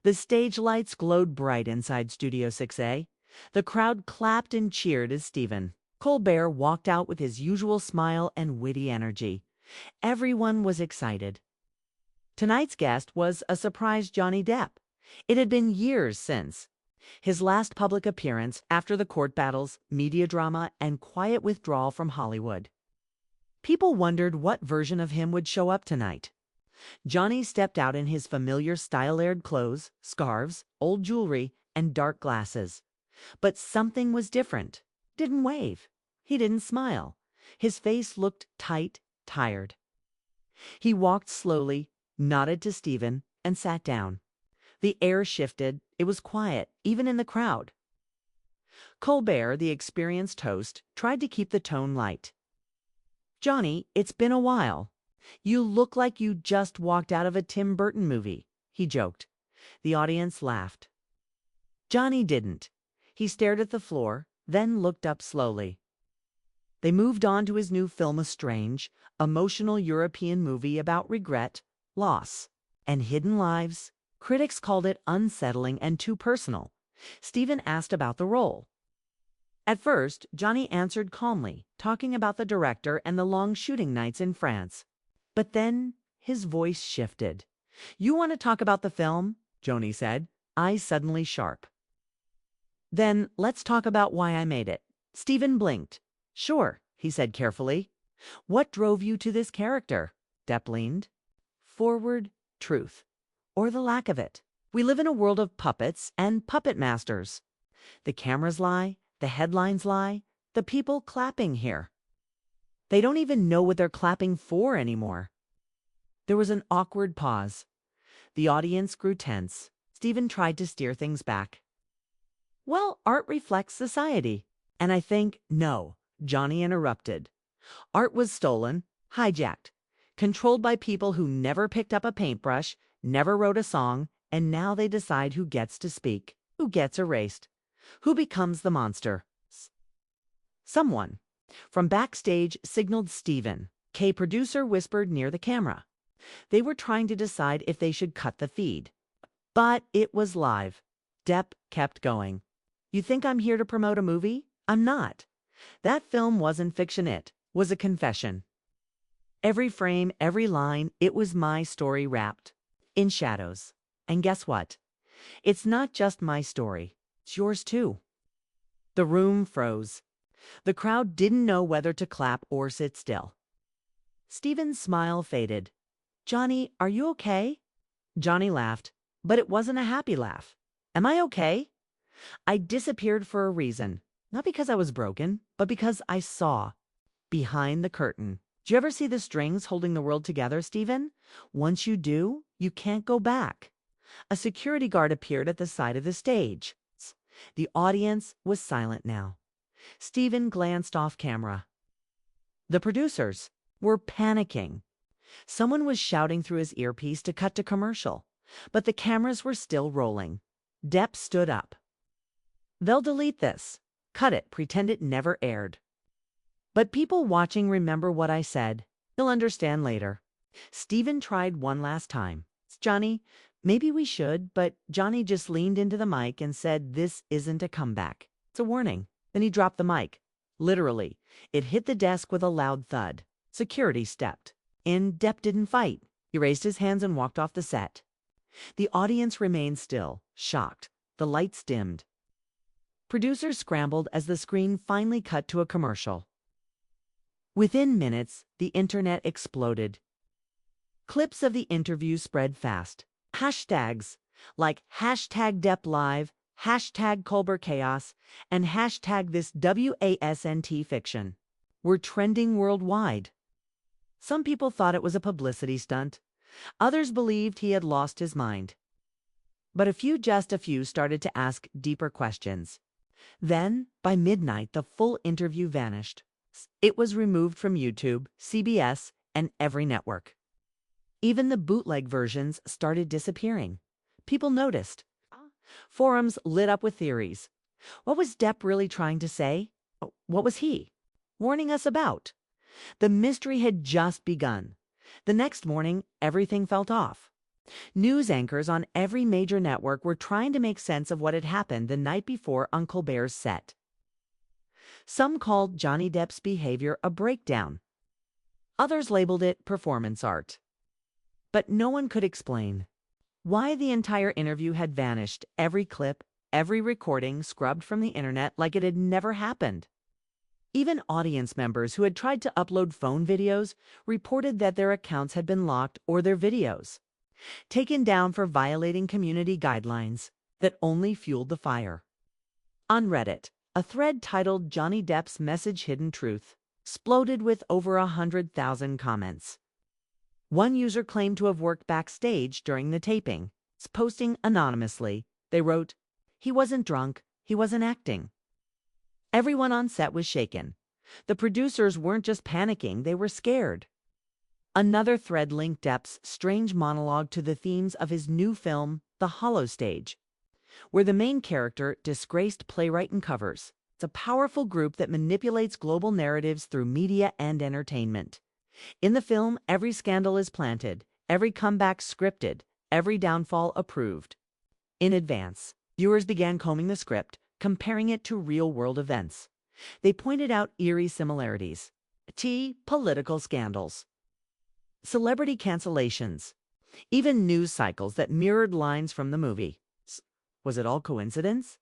The stage lights glowed bright inside Studio 6A. The crowd clapped and cheered as Stephen Colbert walked out with his usual smile and witty energy. Everyone was excited. Tonight's guest was a surprise Johnny Depp. It had been years since his last public appearance after the court battles, media drama, and quiet withdrawal from Hollywood. People wondered what version of him would show up tonight. Johnny stepped out in his familiar style-aired clothes, scarves, old jewelry, and dark glasses. But something was different. Didn't wave. He didn't smile. His face looked tight, tired. He walked slowly, nodded to Stephen, and sat down. The air shifted. It was quiet, even in the crowd. Colbert, the experienced host, tried to keep the tone light. "Johnny, it's been a while. You look like you just walked out of a Tim Burton movie," he joked. The audience laughed. Johnny didn't. He stared at the floor, then looked up slowly. They moved on to his new film, a strange, emotional European movie about regret, loss, and hidden lives. Critics called it unsettling and too personal. Stephen asked about the role. At first, Johnny answered calmly, talking about the director and the long shooting nights in France. But then his voice shifted. "You want to talk about the film?" Johnny said, eyes suddenly sharp. "Then let's talk about why I made it." Stephen blinked. "Sure," he said carefully. "What drove you to this character?" Depp leaned forward. Truth. Or the lack of it. We live in a world of puppets and puppet masters. The cameras lie, the headlines lie, the people clapping here. They don't even know what they're clapping for anymore. There was an awkward pause. The audience grew tense. Stephen tried to steer things back. "Well, art reflects society." And I think, no, Johnny interrupted. Art was stolen, hijacked, controlled by people who never picked up a paintbrush, never wrote a song, and now they decide who gets to speak, who gets erased, who becomes the monster. Someone from backstage signaled Stephen. Producer whispered near the camera. They were trying to decide if they should cut the feed. But it was live. Depp kept going. "You think I'm here to promote a movie? I'm not. That film wasn't fiction, it was a confession. Every frame, every line, it was my story wrapped in shadows. And guess what? It's not just my story. It's yours too." The room froze. The crowd didn't know whether to clap or sit still. Stephen's smile faded. "Johnny, are you okay?" Johnny laughed, but it wasn't a happy laugh. "Am I okay? I disappeared for a reason. Not because I was broken, but because I saw behind the curtain. Do you ever see the strings holding the world together, Stephen? Once you do, you can't go back." A security guard appeared at the side of the stage. The audience was silent now. Stephen glanced off camera. The producers were panicking. Someone was shouting through his earpiece to cut to commercial, but the cameras were still rolling. Depp stood up. "They'll delete this. Cut it, pretend it never aired. But people watching remember what I said. They'll understand later." Stephen tried one last time. "Johnny, maybe we should," but Johnny just leaned into the mic and said, "This isn't a comeback. It's a warning." Then he dropped the mic. Literally, it hit the desk with a loud thud. Security stepped in. Depp didn't fight. He raised his hands and walked off the set. The audience remained still, shocked. The lights dimmed. Producers scrambled as the screen finally cut to a commercial. Within minutes, the internet exploded. Clips of the interview spread fast. Hashtags like #DeppLive, #ColbertChaos, and #this WASNT fiction were trending worldwide. Some people thought it was a publicity stunt. Others believed he had lost his mind. But just a few started to ask deeper questions. Then, by midnight, the full interview vanished. It was removed from YouTube, CBS, and every network. Even the bootleg versions started disappearing. People noticed. Forums lit up with theories. What was Depp really trying to say? What was he warning us about? The mystery had just begun. The next morning, everything felt off. News anchors on every major network were trying to make sense of what had happened the night before on Colbert's set. Some called Johnny Depp's behavior a breakdown. Others labeled it performance art. But no one could explain why the entire interview had vanished, every clip, every recording scrubbed from the internet like it had never happened. Even audience members who had tried to upload phone videos reported that their accounts had been locked or their videos taken down for violating community guidelines that only fueled the fire. On Reddit, a thread titled "Johnny Depp's Message Hidden Truth" exploded with over 100,000 comments. One user claimed to have worked backstage during the taping. Posting anonymously, they wrote, "He wasn't drunk, he wasn't acting." Everyone on set was shaken. The producers weren't just panicking, they were scared. Another thread linked Depp's strange monologue to the themes of his new film, The Hollow Stage, where the main character, disgraced playwright and covers. It's a powerful group that manipulates global narratives through media and entertainment. In the film, every scandal is planted, every comeback scripted, every downfall approved. In advance, viewers began combing the script, comparing it to real-world events. They pointed out eerie similarities. Political scandals, celebrity cancellations, even news cycles that mirrored lines from the movie. Was it all coincidence?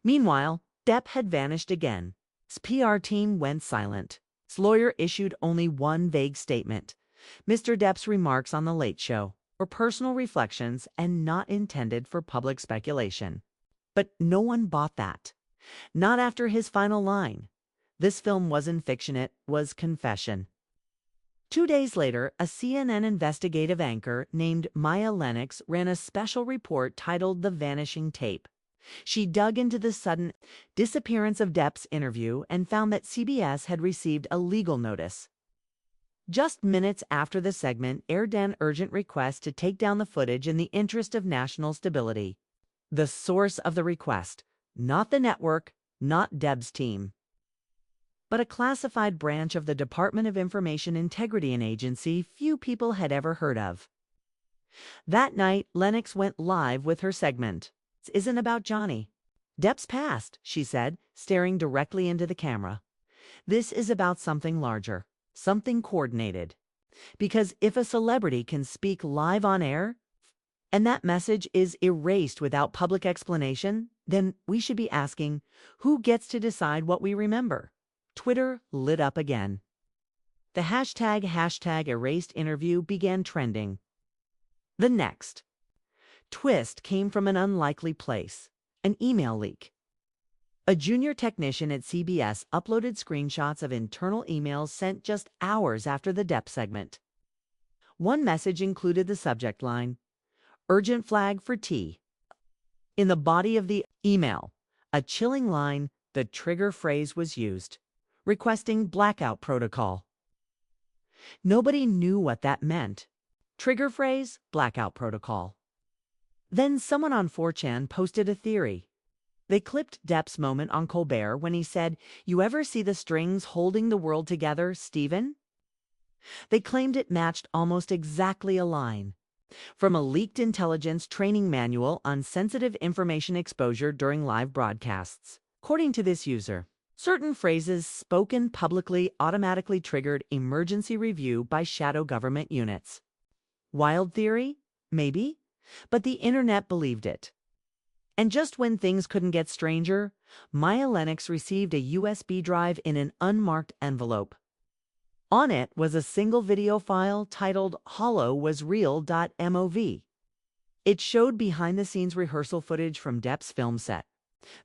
Meanwhile, Depp had vanished again. His PR team went silent. His lawyer issued only one vague statement. Mr. Depp's remarks on The Late Show were personal reflections and not intended for public speculation. But no one bought that. Not after his final line. This film wasn't fiction, it was confession. 2 days later, a CNN investigative anchor named Maya Lennox ran a special report titled The Vanishing Tape. She dug into the sudden disappearance of Depp's interview and found that CBS had received a legal notice. Just minutes after the segment aired, an urgent request to take down the footage in the interest of national stability. The source of the request, not the network, not Depp's team, but a classified branch of the Department of Information Integrity, an agency few people had ever heard of. That night, Lennox went live with her segment. "This isn't about Johnny Depp's past," she said, staring directly into the camera. "This is about something larger, something coordinated. Because if a celebrity can speak live on air, and that message is erased without public explanation, then we should be asking, who gets to decide what we remember?" Twitter lit up again. The hashtag erased interview began trending. The next twist came from an unlikely place, an email leak. A junior technician at CBS uploaded screenshots of internal emails sent just hours after the Depp segment. One message included the subject line, "Urgent flag for T." In the body of the email, a chilling line, the trigger phrase was used, requesting blackout protocol. Nobody knew what that meant. Trigger phrase, blackout protocol. Then someone on 4chan posted a theory. They clipped Depp's moment on Colbert when he said, "You ever see the strings holding the world together, Stephen?" They claimed it matched almost exactly a line from a leaked intelligence training manual on sensitive information exposure during live broadcasts. According to this user, certain phrases spoken publicly automatically triggered emergency review by shadow government units. Wild theory? Maybe. But the internet believed it. And just when things couldn't get stranger, Maya Lennox received a USB drive in an unmarked envelope. On it was a single video file titled hollowwasreal.mov. It showed behind-the-scenes rehearsal footage from Depp's film set.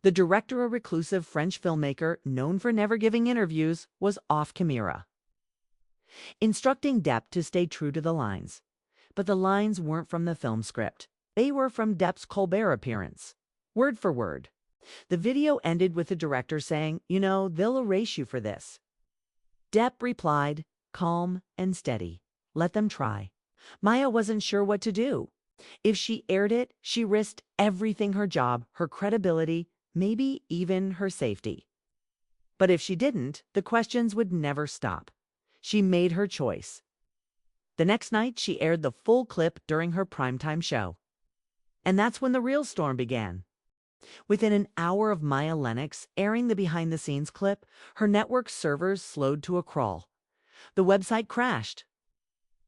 The director, a reclusive French filmmaker known for never giving interviews, was off camera, instructing Depp to stay true to the lines. But the lines weren't from the film script. They were from Depp's Colbert appearance. Word for word. The video ended with the director saying, "They'll erase you for this." Depp replied, calm and steady, "Let them try." Maya wasn't sure what to do. If she aired it, she risked everything: her job, her credibility, maybe even her safety. But if she didn't, the questions would never stop. She made her choice. The next night, she aired the full clip during her primetime show. And that's when the real storm began. Within an hour of Maya Lennox airing the behind-the-scenes clip, her network's servers slowed to a crawl. The website crashed.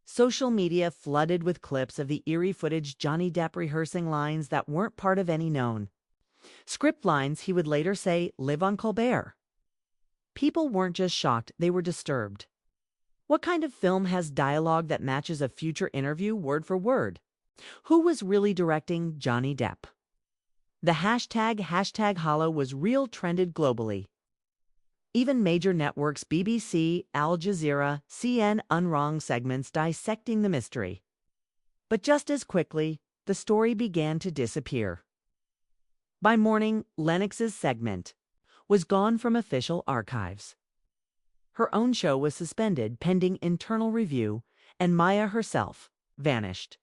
Social media flooded with clips of the eerie footage Johnny Depp rehearsing lines that weren't part of any known script lines he would later say live on Colbert. People weren't just shocked, they were disturbed. What kind of film has dialogue that matches a future interview word for word? Who was really directing Johnny Depp? The hashtag Hollow was real trended globally. Even major networks BBC, Al Jazeera, CN unwrong segments dissecting the mystery. But just as quickly, the story began to disappear. By morning, Lennox's segment was gone from official archives. Her own show was suspended pending internal review, and Maya herself vanished.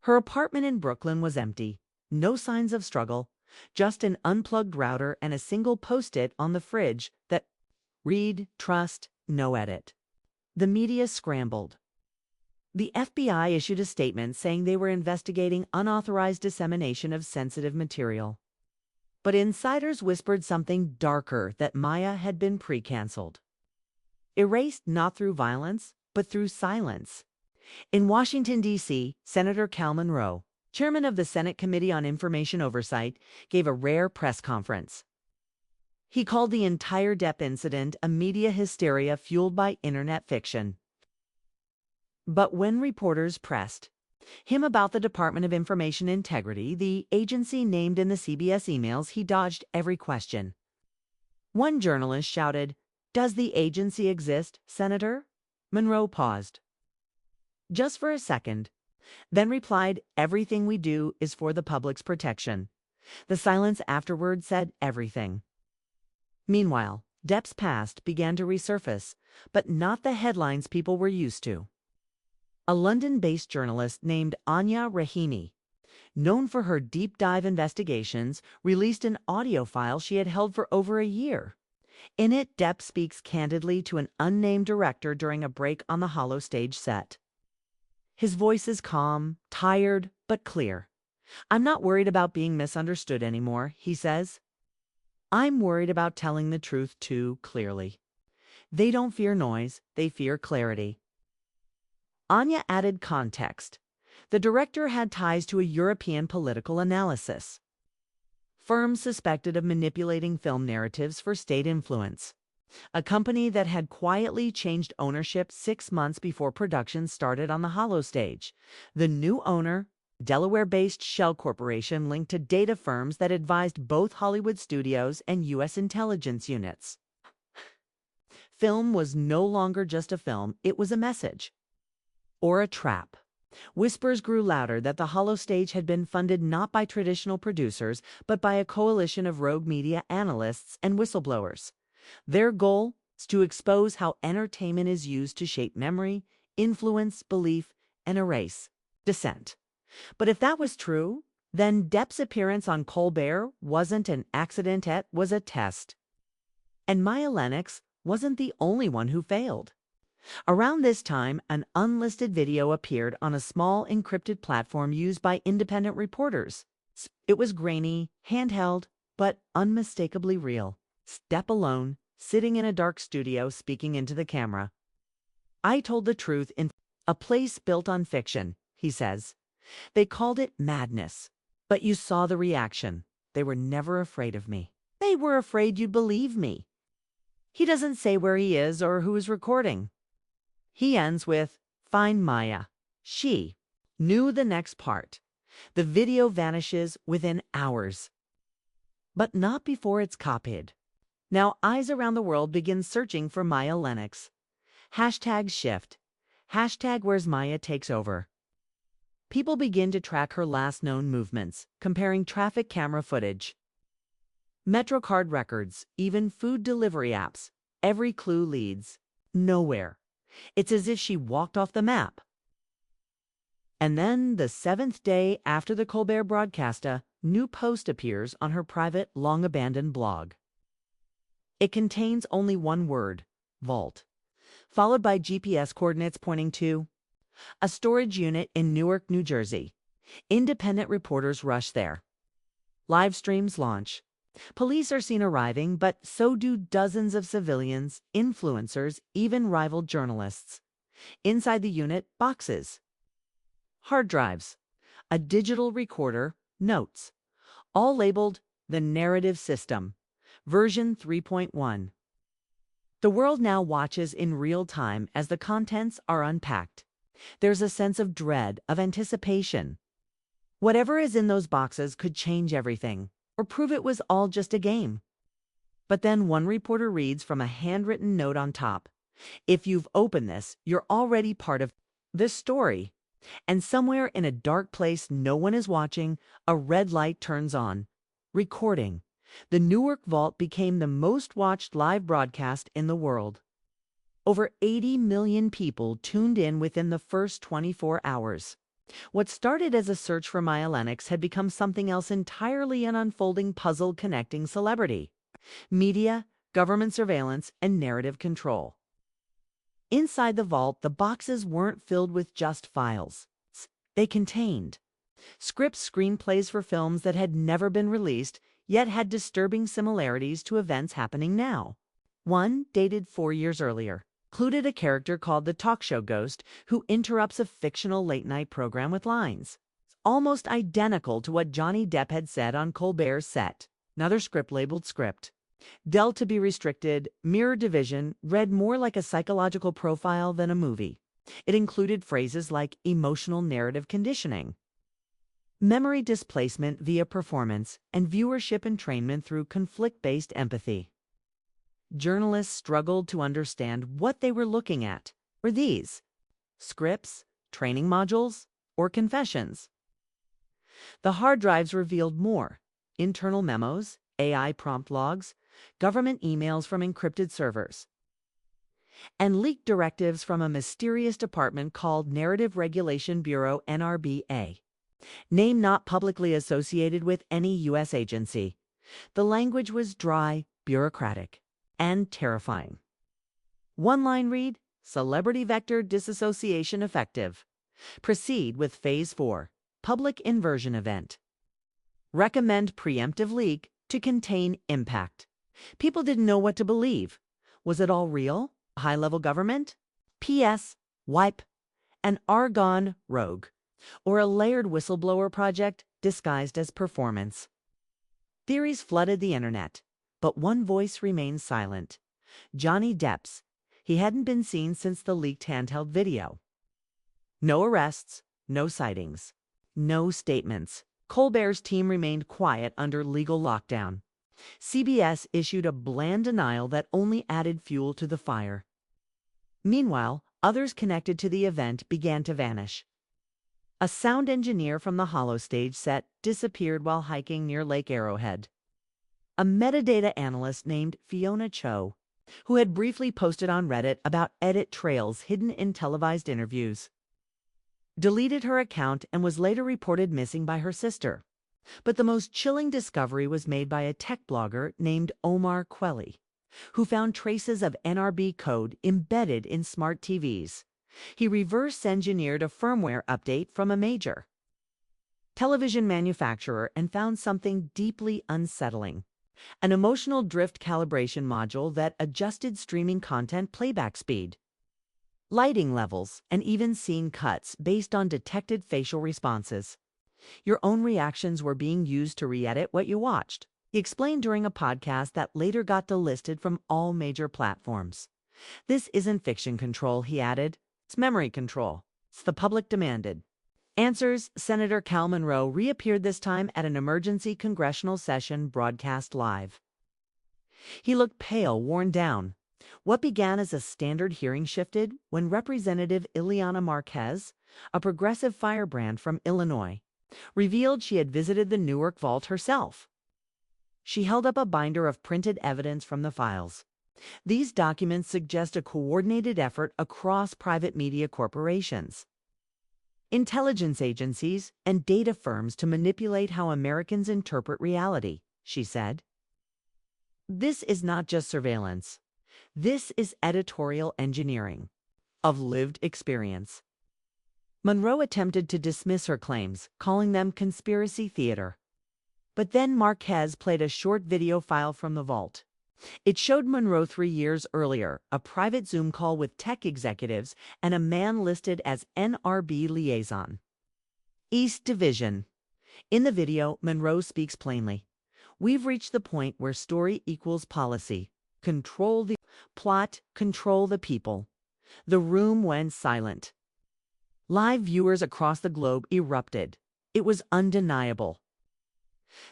Her apartment in Brooklyn was empty, no signs of struggle, just an unplugged router and a single post-it on the fridge that read, trust, no edit. The media scrambled. The FBI issued a statement saying they were investigating unauthorized dissemination of sensitive material. But insiders whispered something darker, that Maya had been pre-canceled. Erased not through violence, but through silence. In Washington, D.C., Senator Cal Monroe, chairman of the Senate Committee on Information Oversight, gave a rare press conference. He called the entire Depp incident a media hysteria fueled by internet fiction. But when reporters pressed him about the Department of Information Integrity, the agency named in the CBS emails, he dodged every question. One journalist shouted, "Does the agency exist, Senator?" Monroe paused. Just for a second, then replied, "Everything we do is for the public's protection." The silence afterward said everything. Meanwhile, Depp's past began to resurface, but not the headlines people were used to. A London-based journalist named Anya Rahimi, known for her deep-dive investigations, released an audio file she had held for over a year. In it, Depp speaks candidly to an unnamed director during a break on the Hollow stage set. His voice is calm, tired, but clear. "I'm not worried about being misunderstood anymore," he says. "I'm worried about telling the truth too clearly. They don't fear noise, they fear clarity." Anya added context. The director had ties to a European political analysis. Firms suspected of manipulating film narratives for state influence. A company that had quietly changed ownership 6 months before production started on the Hollow stage. The new owner, Delaware-based Shell Corporation, linked to data firms that advised both Hollywood studios and U.S. intelligence units. Film was no longer just a film, it was a message. Or a trap. Whispers grew louder that the Hollow stage had been funded not by traditional producers, but by a coalition of rogue media analysts and whistleblowers. Their goal is to expose how entertainment is used to shape memory, influence belief, and erase dissent. But if that was true, then Depp's appearance on Colbert wasn't an accident, it was a test. And Maya Lennox wasn't the only one who failed. Around this time, an unlisted video appeared on a small encrypted platform used by independent reporters. It was grainy, handheld, but unmistakably real. Depp alone, sitting in a dark studio speaking into the camera. "I told the truth in a place built on fiction," he says. "They called it madness. But you saw the reaction. They were never afraid of me. They were afraid you'd believe me." He doesn't say where he is or who is recording. He ends with, "Find Maya." She knew the next part. The video vanishes within hours. But not before it's copied. Now eyes around the world begin searching for Maya Lennox. Hashtag shift. Hashtag where's Maya takes over. People begin to track her last known movements, comparing traffic camera footage, MetroCard records, even food delivery apps. Every clue leads nowhere. It's as if she walked off the map. And then, the 7th day after the Colbert broadcast, a new post appears on her private, long-abandoned blog. It contains only one word, vault, followed by GPS coordinates pointing to a storage unit in Newark, New Jersey. Independent reporters rush there. Live streams launch. Police are seen arriving, but so do dozens of civilians, influencers, even rival journalists. Inside the unit, boxes, hard drives, a digital recorder, notes, all labeled the narrative system, version 3.1. The world now watches in real time as the contents are unpacked. There's a sense of dread, of anticipation. Whatever is in those boxes could change everything, or prove it was all just a game. But then one reporter reads from a handwritten note on top. If you've opened this, you're already part of this story. And somewhere in a dark place no one is watching, a red light turns on. Recording. The Newark Vault became the most watched live broadcast in the world. Over 80 million people tuned in within the first 24 hours. What started as a search for Maya Lennox had become something else entirely, an unfolding puzzle connecting celebrity, media, government surveillance, and narrative control. Inside the vault, the boxes weren't filled with just files. They contained scripts, screenplays for films that had never been released, yet had disturbing similarities to events happening now. One, dated 4 years earlier, included a character called the talk show ghost who interrupts a fictional late-night program with lines almost identical to what Johnny Depp had said on Colbert's set. Another script labeled script. Dell to be restricted, Mirror Division, read more like a psychological profile than a movie. It included phrases like emotional narrative conditioning, memory displacement via performance, and viewership entrainment through conflict-based empathy. Journalists struggled to understand what they were looking at. Were these scripts, training modules, or confessions? The hard drives revealed more: internal memos, AI prompt logs, government emails from encrypted servers, and leaked directives from a mysterious department called Narrative Regulation Bureau, NRBA. Name not publicly associated with any U.S. agency. The language was dry, bureaucratic, and terrifying. One-line read: Celebrity Vector Disassociation Effective. Proceed with Phase 4, Public Inversion Event. Recommend preemptive leak to contain impact. People didn't know what to believe. Was it all real? High-level government? P.S. Wipe. An Argonne rogue. Or a layered whistleblower project disguised as performance. Theories flooded the internet, but one voice remained silent. Johnny Depp's. He hadn't been seen since the leaked handheld video. No arrests, no sightings, no statements. Colbert's team remained quiet under legal lockdown. CBS issued a bland denial that only added fuel to the fire. Meanwhile, others connected to the event began to vanish. A sound engineer from the Holostage set disappeared while hiking near Lake Arrowhead. A metadata analyst named Fiona Cho, who had briefly posted on Reddit about edit trails hidden in televised interviews, deleted her account and was later reported missing by her sister. But the most chilling discovery was made by a tech blogger named Omar Quelly, who found traces of NRB code embedded in smart TVs. He reverse-engineered a firmware update from a major television manufacturer and found something deeply unsettling: an emotional drift calibration module that adjusted streaming content playback speed, lighting levels, and even scene cuts based on detected facial responses. Your own reactions were being used to re-edit what you watched, he explained during a podcast that later got delisted from all major platforms. This isn't fiction control, he added. It's memory control. It's the public demanded. Answers: Senator Cal Monroe reappeared this time at an emergency congressional session broadcast live. He looked pale, worn down. What began as a standard hearing shifted when Representative Ileana Marquez, a progressive firebrand from Illinois, revealed she had visited the Newark Vault herself. She held up a binder of printed evidence from the files. These documents suggest a coordinated effort across private media corporations, intelligence agencies, and data firms to manipulate how Americans interpret reality, she said. This is not just surveillance. This is editorial engineering of lived experience. Monroe attempted to dismiss her claims, calling them conspiracy theater. But then Marquez played a short video file from the vault. It showed Monroe 3 years earlier, a private Zoom call with tech executives and a man listed as NRB liaison. East Division. In the video, Monroe speaks plainly. We've reached the point where story equals policy. Control the plot, control the people. The room went silent. Live viewers across the globe erupted. It was undeniable.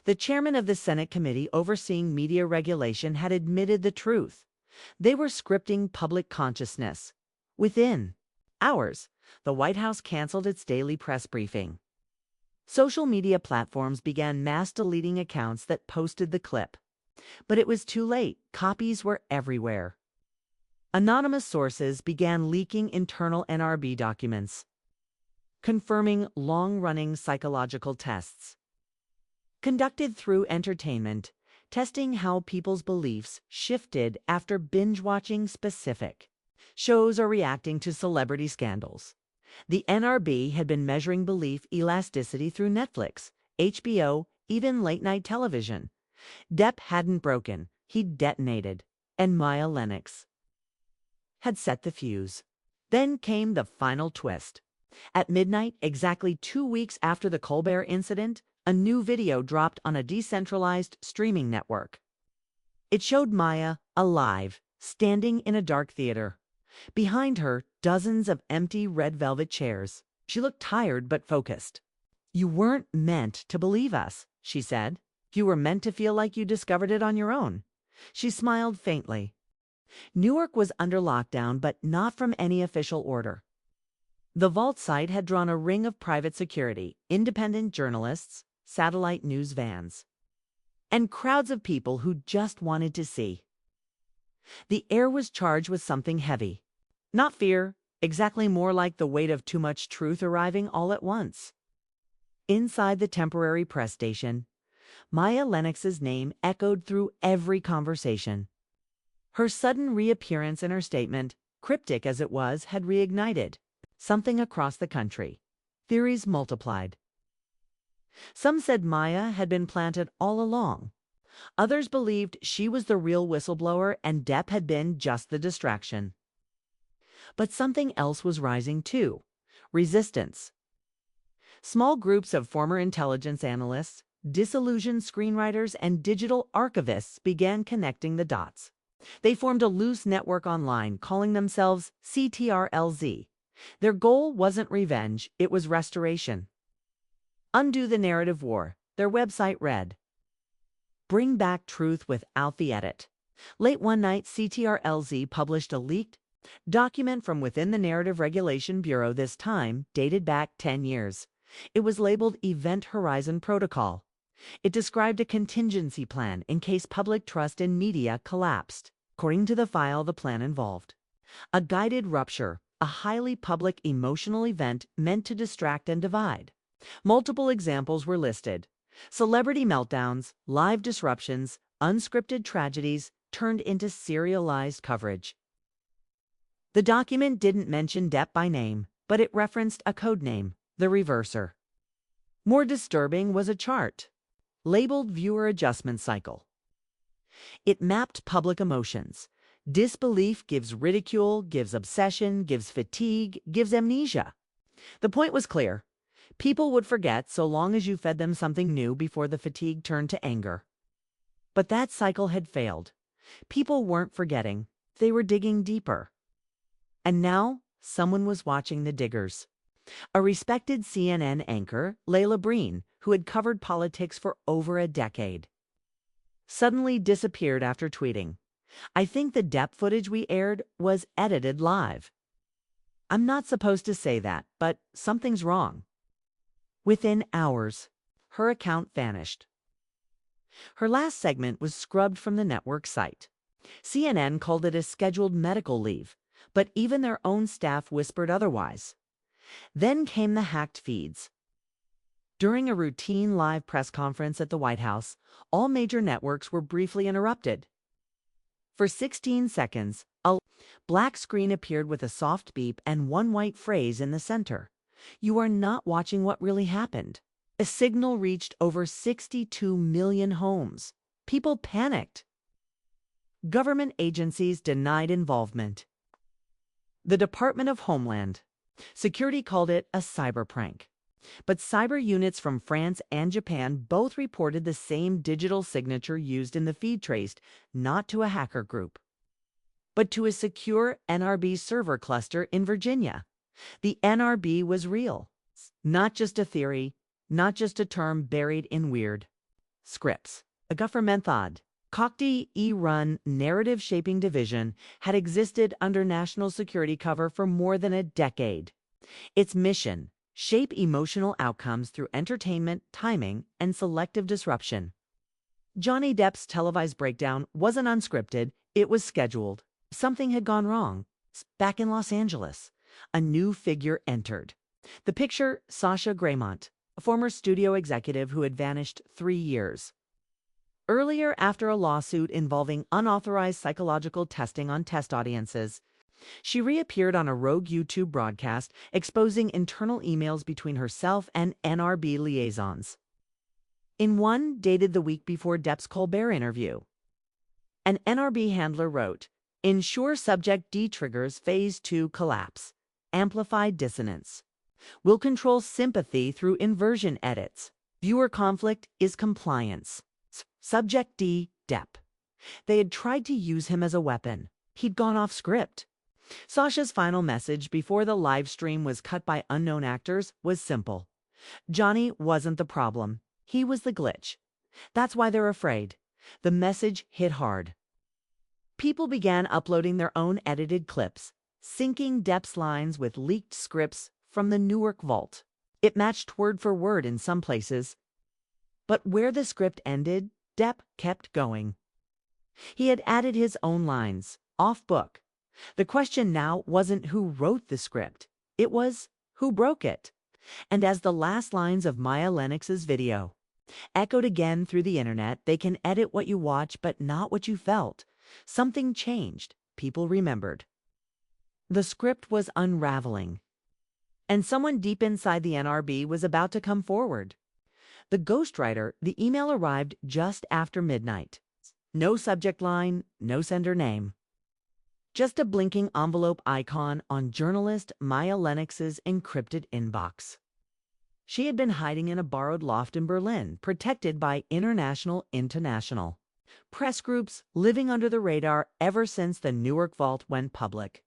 The chairman of the Senate committee overseeing media regulation had admitted the truth. They were scripting public consciousness. Within hours, the White House canceled its daily press briefing. Social media platforms began mass deleting accounts that posted the clip. But it was too late. Copies were everywhere. Anonymous sources began leaking internal NRB documents, confirming long-running psychological tests conducted through entertainment, testing how people's beliefs shifted after binge-watching specific shows or reacting to celebrity scandals. The NRB had been measuring belief elasticity through Netflix, HBO, even late-night television. Depp hadn't broken, he'd detonated, and Maya Lennox had set the fuse. Then came the final twist. At midnight, exactly 2 weeks after the Colbert incident, a new video dropped on a decentralized streaming network. It showed Maya, alive, standing in a dark theater. Behind her, dozens of empty red velvet chairs. She looked tired but focused. "You weren't meant to believe us," she said. "You were meant to feel like you discovered it on your own." She smiled faintly. Newark was under lockdown, but not from any official order. The vault site had drawn a ring of private security, independent journalists, satellite news vans, and crowds of people who just wanted to see. The air was charged with something heavy. Not fear, exactly more like the weight of too much truth arriving all at once. Inside the temporary press station, Maya Lennox's name echoed through every conversation. Her sudden reappearance in her statement, cryptic as it was, had reignited something across the country. Theories multiplied. Some said Maya had been planted all along. Others believed she was the real whistleblower and Depp had been just the distraction. But something else was rising too: resistance. Small groups of former intelligence analysts, disillusioned screenwriters, and digital archivists began connecting the dots. They formed a loose network online, calling themselves CTRLZ. Their goal wasn't revenge, it was restoration. Undo the narrative war, their website read. Bring back truth without the edit. Late one night, CTRLZ published a leaked document from within the Narrative Regulation Bureau, this time dated back 10 years. It was labeled Event Horizon Protocol. It described a contingency plan in case public trust in media collapsed. According to the file, the plan involved a guided rupture, a highly public emotional event meant to distract and divide. Multiple examples were listed: celebrity meltdowns, live disruptions, unscripted tragedies turned into serialized coverage. The document didn't mention Depp by name, but it referenced a code name, the Reverser. More disturbing was a chart labeled Viewer Adjustment Cycle. It mapped public emotions. Disbelief gives ridicule, gives obsession, gives fatigue, gives amnesia. The point was clear. People would forget so long as you fed them something new before the fatigue turned to anger. But that cycle had failed. People weren't forgetting. They were digging deeper. And now, someone was watching the diggers. A respected CNN anchor, Layla Breen, who had covered politics for over a decade, suddenly disappeared after tweeting, "I think the Depp footage we aired was edited live. I'm not supposed to say that, but something's wrong." Within hours, her account vanished. Her last segment was scrubbed from the network site. CNN called it a scheduled medical leave, but even their own staff whispered otherwise. Then came the hacked feeds. During a routine live press conference at the White House, all major networks were briefly interrupted. For 16 seconds, a black screen appeared with a soft beep and one white phrase in the center. You are not watching what really happened. A signal reached over 62 million homes. People panicked. Government agencies denied involvement. The Department of Homeland Security called it a cyber prank. But cyber units from France and Japan both reported the same digital signature used in the feed traced not to a hacker group, but to a secure NRB server cluster in Virginia. The NRB was real, not just a theory, not just a term buried in weird scripts. A government method. Cockty-E-run narrative shaping division had existed under national security cover for more than a decade. Its mission: shape emotional outcomes through entertainment, timing, and selective disruption. Johnny Depp's televised breakdown wasn't unscripted, it was scheduled. Something had gone wrong. Back in Los Angeles, a new figure entered. The picture, Sasha Graymont, a former studio executive who had vanished 3 years earlier after a lawsuit involving unauthorized psychological testing on test audiences. She reappeared on a rogue YouTube broadcast exposing internal emails between herself and NRB liaisons. In one dated the week before Depp's Colbert interview, an NRB handler wrote, "Ensure subject D triggers phase 2 collapse. Amplified dissonance. Will control sympathy through inversion edits. Viewer conflict is compliance. Subject D, Depp." They had tried to use him as a weapon. He'd gone off script. Sasha's final message before the live stream was cut by unknown actors was simple. Johnny wasn't the problem. He was the glitch. That's why they're afraid. The message hit hard. People began uploading their own edited clips, syncing Depp's lines with leaked scripts from the Newark vault. It matched word for word in some places. But where the script ended, Depp kept going. He had added his own lines, off-book. The question now wasn't who wrote the script. It was who broke it. And as the last lines of Maya Lennox's video echoed again through the internet, they can edit what you watch but not what you felt. Something changed. People remembered. The script was unraveling. And someone deep inside the NRB was about to come forward. The ghostwriter, the email arrived just after midnight. No subject line, no sender name. Just a blinking envelope icon on journalist Maya Lennox's encrypted inbox. She had been hiding in a borrowed loft in Berlin, protected by international press groups, living under the radar ever since the Newark vault went public.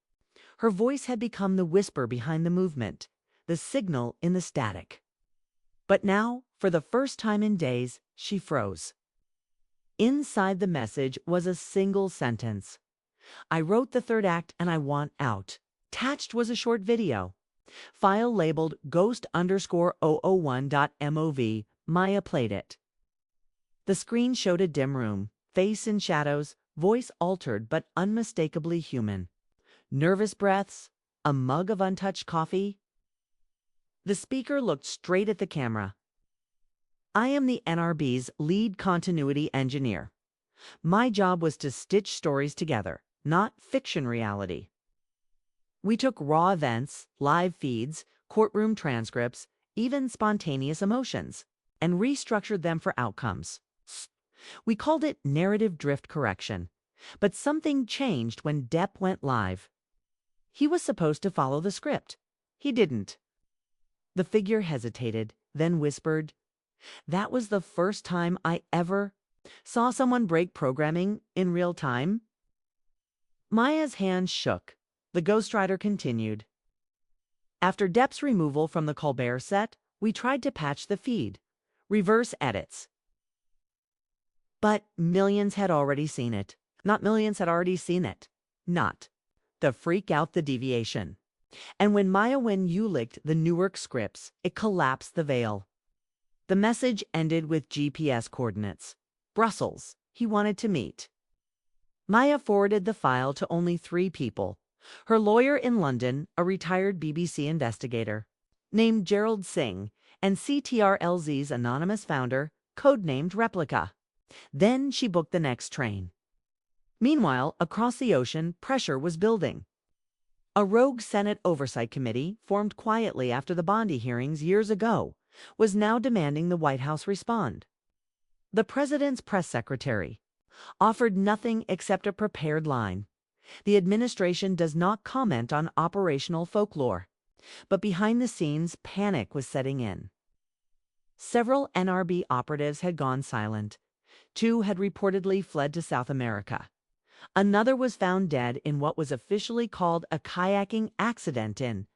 Her voice had become the whisper behind the movement, the signal in the static. But now, for the first time in days, she froze. Inside the message was a single sentence. "I wrote the third act and I want out." Attached was a short video. File labeled ghost_001.mov. Maya played it. The screen showed a dim room, face in shadows, voice altered but unmistakably human. Nervous breaths, a mug of untouched coffee. The speaker looked straight at the camera. "I am the NRB's lead continuity engineer. My job was to stitch stories together, not fiction reality. We took raw events, live feeds, courtroom transcripts, even spontaneous emotions, and restructured them for outcomes. We called it narrative drift correction. But something changed when Depp went live. He was supposed to follow the script. He didn't." The figure hesitated, then whispered, "That was the first time I ever saw someone break programming in real time." Maya's hand shook. The ghostwriter continued. "After Depp's removal from the Colbert set, we tried to patch the feed, reverse edits. But millions had already seen it. Not millions had already seen it. Not. The freak out the deviation. And when Maya licked the Newark scripts, it collapsed the veil. The message ended with GPS coordinates. Brussels. He wanted to meet. Maya forwarded the file to only 3 people. Her lawyer in London, a retired BBC investigator named Gerald Singh, and CTRLZ's anonymous founder, codenamed Replica. Then she booked the next train. Meanwhile, across the ocean, pressure was building. A rogue Senate Oversight Committee, formed quietly after the Bondi hearings years ago, was now demanding the White House respond. The president's press secretary offered nothing except a prepared line. The administration does not comment on operational folklore, but behind the scenes, panic was setting in. Several NRB operatives had gone silent. 2 had reportedly fled to South America. Another was found dead in what was officially called a kayaking accident in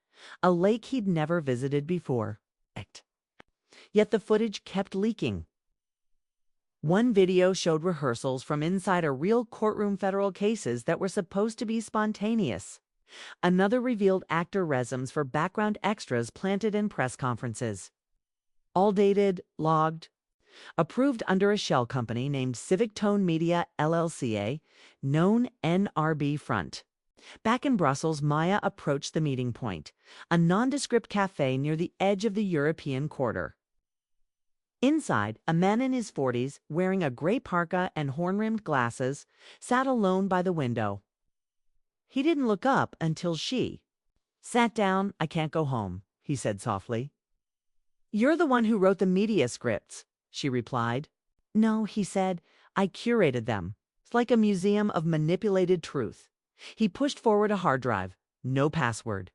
a lake he'd never visited before. Yet the footage kept leaking. One video showed rehearsals from inside a real courtroom federal cases that were supposed to be spontaneous. Another revealed actor resumes for background extras planted in press conferences. All dated, logged, approved under a shell company named Civic Tone Media LLCA, known NRB Front. Back in Brussels, Maya approached the meeting point, a nondescript cafe near the edge of the European quarter. Inside, a man in his 40s, wearing a gray parka and horn-rimmed glasses, sat alone by the window. He didn't look up until she sat down. "I can't go home," he said softly. "You're the one who wrote the media scripts," she replied. "No," he said, "I curated them. It's like a museum of manipulated truth." He pushed forward a hard drive. No password.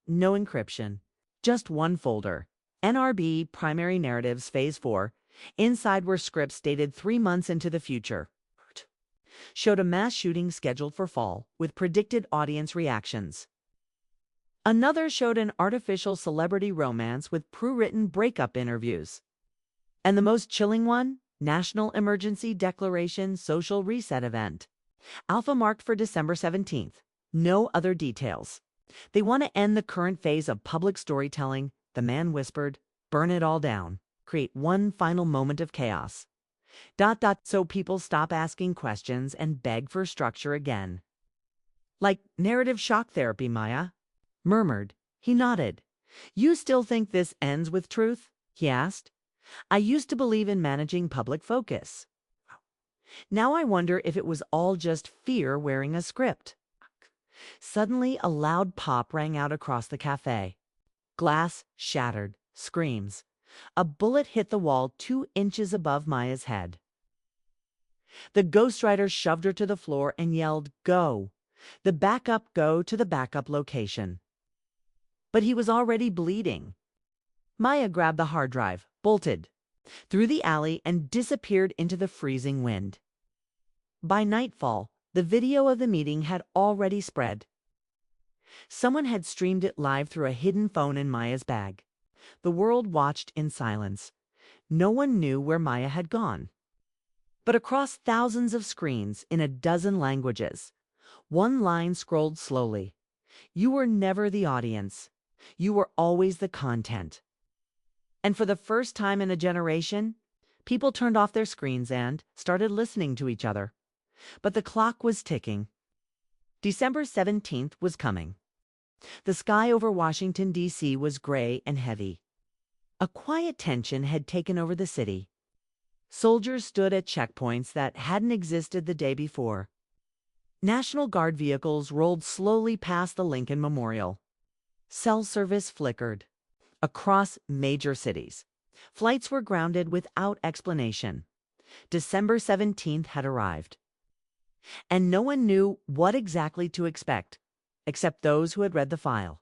No encryption. Just one folder. NRB Primary Narratives Phase 4. Inside were scripts dated 3 months into the future. Showed a mass shooting scheduled for fall, with predicted audience reactions. Another showed an artificial celebrity romance with pre-written breakup interviews. And the most chilling one? National Emergency Declaration Social Reset Event. Alpha marked for December 17th. No other details. "They want to end the current phase of public storytelling," the man whispered. "Burn it all down. Create one final moment of chaos. So people stop asking questions and beg for structure again." "Like narrative shock therapy," Maya murmured. He nodded. "You still think this ends with truth?" he asked. "I used to believe in managing public focus. Now I wonder if it was all just fear wearing a script." Suddenly, a loud pop rang out across the cafe. Glass shattered. Screams. A bullet hit the wall 2 inches above Maya's head. The ghostwriter shoved her to the floor and yelled, "Go! The backup, go to the backup location." But he was already bleeding. Maya grabbed the hard drive, bolted through the alley, and disappeared into the freezing wind. By nightfall, the video of the meeting had already spread. Someone had streamed it live through a hidden phone in Maya's bag. The world watched in silence. No one knew where Maya had gone. But across thousands of screens in a dozen languages, one line scrolled slowly. "You were never the audience. You were always the content." And for the first time in a generation, people turned off their screens and started listening to each other. But the clock was ticking. December 17th was coming. The sky over Washington, D.C. was gray and heavy. A quiet tension had taken over the city. Soldiers stood at checkpoints that hadn't existed the day before. National Guard vehicles rolled slowly past the Lincoln Memorial. Cell service flickered. Across major cities, flights were grounded without explanation. December 17th had arrived. And no one knew what exactly to expect, except those who had read the file.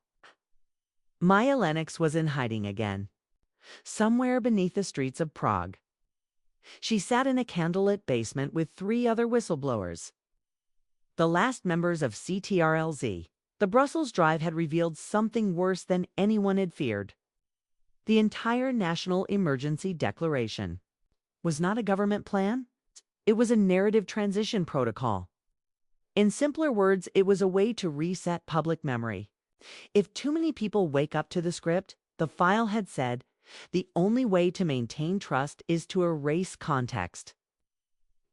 Maya Lennox was in hiding again, somewhere beneath the streets of Prague. She sat in a candlelit basement with 3 other whistleblowers. The last members of CTRLZ. The Brussels drive had revealed something worse than anyone had feared. The entire National Emergency Declaration was not a government plan. It was a narrative transition protocol. In simpler words, it was a way to reset public memory. If too many people wake up to the script, the file had said, the only way to maintain trust is to erase context.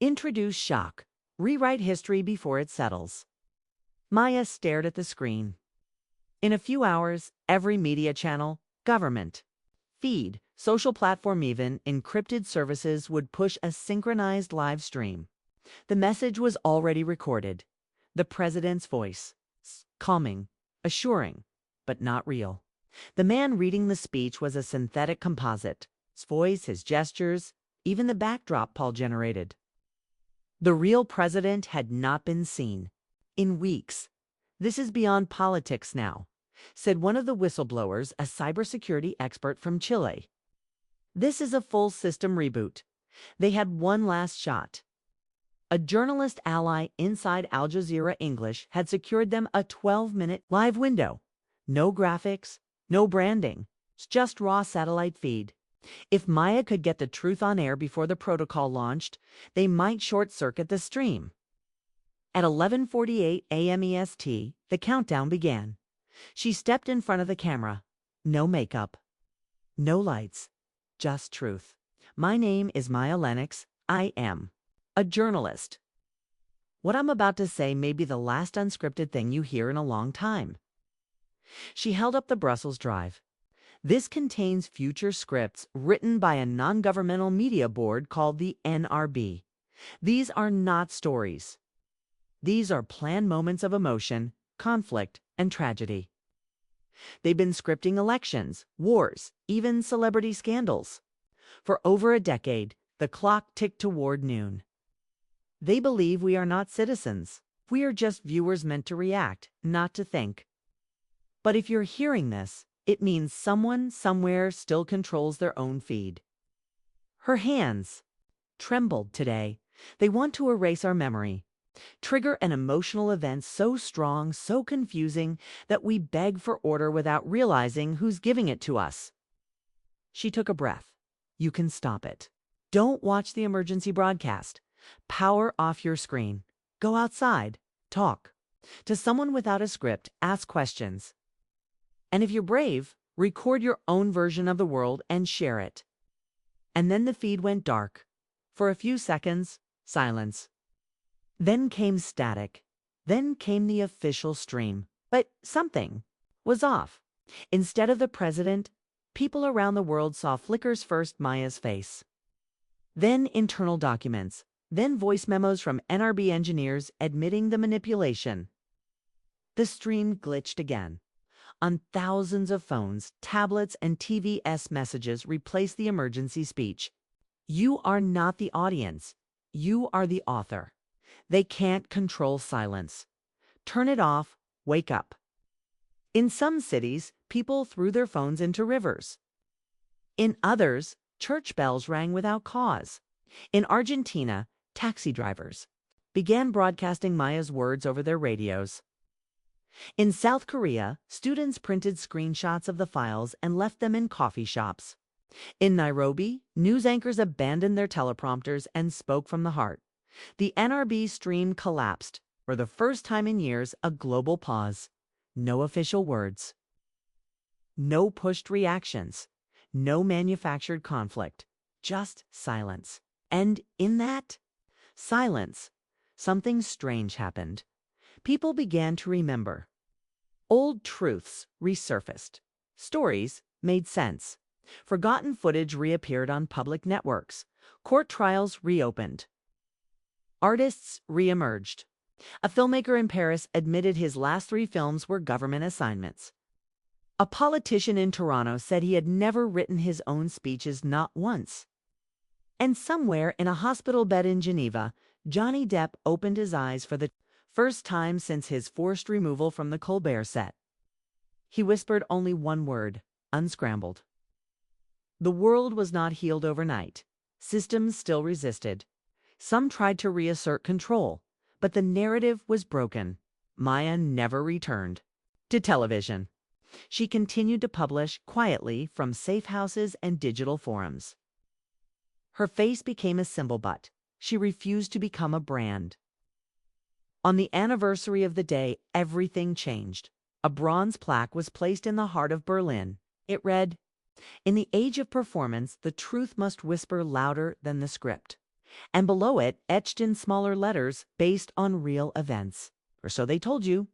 Introduce shock. Rewrite history before it settles. Maya stared at the screen. In a few hours, every media channel, government, feed, social platform, even encrypted services would push a synchronized live stream. The message was already recorded. The president's voice, calming, assuring, but not real. The man reading the speech was a synthetic composite. His voice, his gestures, even the backdrop Paul generated. The real president had not been seen in weeks. "This is beyond politics now," said one of the whistleblowers, a cybersecurity expert from Chile. "This is a full system reboot. They had one last shot." A journalist ally inside Al Jazeera English had secured them a 12-minute live window. No graphics, no branding, just raw satellite feed. If Maya could get the truth on air before the protocol launched, they might short-circuit the stream. At 11:48 a.m. EST, the countdown began. She stepped in front of the camera. No makeup, no lights, just truth. "My name is Maya Lennox. I am a journalist. What I'm about to say may be the last unscripted thing you hear in a long time." She held up the Brussels Drive. "This contains future scripts written by a non-governmental media board called the NRB. These are not stories. These are planned moments of emotion, conflict, and tragedy. They've been scripting elections, wars, even celebrity scandals. For over a decade, the clock ticked toward noon. They believe we are not citizens. We are just viewers meant to react, not to think. But if you're hearing this, it means someone somewhere still controls their own feed." Her hands trembled today. "They want to erase our memory, trigger an emotional event so strong, so confusing, that we beg for order without realizing who's giving it to us." She took a breath. "You can stop it. Don't watch the emergency broadcast. Power off your screen. Go outside. Talk to someone without a script. Ask questions. And if you're brave, record your own version of the world and share it." And then the feed went dark. For a few seconds, silence. Then came static. Then came the official stream. But something was off. Instead of the president, people around the world saw flickers. First Maya's face, then internal documents, then voice memos from NRB engineers admitting the manipulation. The stream glitched again. On thousands of phones, tablets, and TVS messages replaced the emergency speech. "You are not the audience. You are the author. They can't control silence. Turn it off. Wake up." In some cities, people threw their phones into rivers. In others, church bells rang without cause. In Argentina, taxi drivers began broadcasting Maya's words over their radios. In South Korea, students printed screenshots of the files and left them in coffee shops. In Nairobi, news anchors abandoned their teleprompters and spoke from the heart. The NRB stream collapsed. For the first time in years, a global pause. No official words. No pushed reactions. No manufactured conflict. Just silence. And in that silence, something strange happened. People began to remember. Old truths resurfaced. Stories made sense. Forgotten footage reappeared on public networks. Court trials reopened. Artists reemerged. A filmmaker in Paris admitted his last 3 films were government assignments. A politician in Toronto said he had never written his own speeches, not once. And somewhere in a hospital bed in Geneva, Johnny Depp opened his eyes for the first time since his forced removal from the Colbert set. He whispered only one word: unscrambled. The world was not healed overnight. Systems still resisted. Some tried to reassert control, but the narrative was broken. Maya never returned to television. She continued to publish quietly from safe houses and digital forums. Her face became a symbol, but she refused to become a brand. On the anniversary of the day, everything changed. A bronze plaque was placed in the heart of Berlin. It read, "In the age of performance, the truth must whisper louder than the script." And below it, etched in smaller letters, "Based on real events." Or so they told you.